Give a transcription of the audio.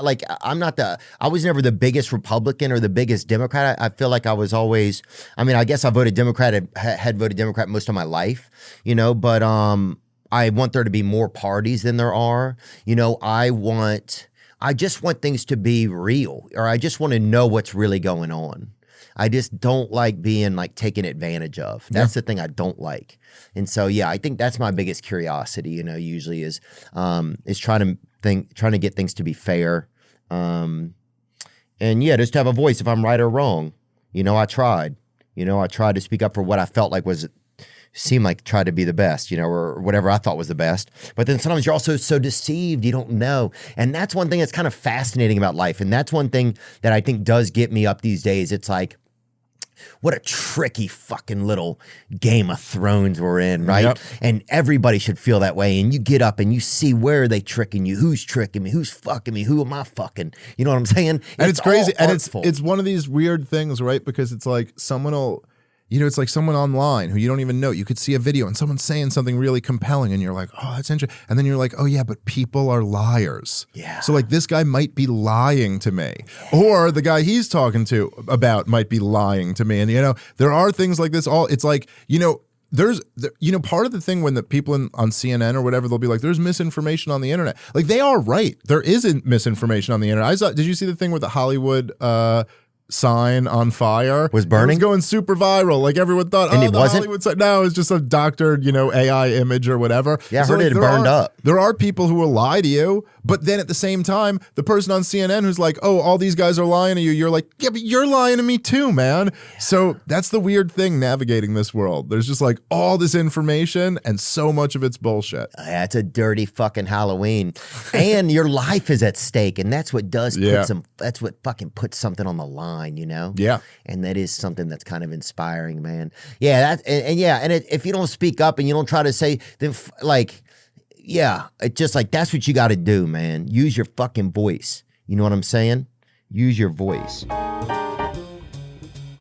like I was never the biggest Republican or the biggest Democrat. I feel like I was always, I mean, I guess I voted Democrat, had voted Democrat most of my life, you know, but I want there to be more parties than there are. You know, I just want things to be real, or I just want to know what's really going on. I just don't like being like taken advantage of. That's the thing I don't like. And so, yeah, I think that's my biggest curiosity, you know, usually is trying to get things to be fair. And yeah, just to have a voice if I'm right or wrong. You know, I tried to speak up for what I felt like seemed like tried to be the best, you know, or whatever I thought was the best. But then sometimes you're also so deceived, you don't know. And that's one thing that's kind of fascinating about life. And that's one thing that I think does get me up these days. It's like, what a tricky fucking little Game of Thrones we're in, right? Yep. And everybody should feel that way. And you get up and you see, where are they tricking you? Who's tricking me? Who's fucking me? Who am I fucking? You know what I'm saying? And it's crazy. And it's one of these weird things, right? Because it's like someone will, you know, it's like someone online who you don't even know. You could see a video and someone's saying something really compelling and you're like, oh, that's interesting. And then you're like, oh yeah, but people are liars. Yeah. So like this guy might be lying to me, or the guy he's talking to about might be lying to me. And you know, there are things like this. It's like, you know, part of the thing when the people on CNN or whatever, they'll be like, there's misinformation on the internet. Like they are right. There isn't misinformation on the internet. Did you see the thing with the Hollywood, sign on fire was burning? It was going super viral. Like everyone thought, and oh, it the wasn't? Hollywood sign. No, it's just a doctored, you know, AI image or whatever. Yeah, I heard it burned up. There are people who will lie to you, but then at the same time, the person on CNN who's like, oh, all these guys are lying to you. You're like, yeah, but you're lying to me too, man. Yeah. So that's the weird thing navigating this world. There's just like all this information and so much of it's bullshit. That's a dirty fucking Halloween. And your life is at stake. And that's what that's what fucking puts something on the line, you know? Yeah. And that is something that's kind of inspiring, man. Yeah, if you don't speak up and you don't try to say, then it's just like, that's what you got to do, man. Use your fucking voice. You know what I'm saying? Use your voice.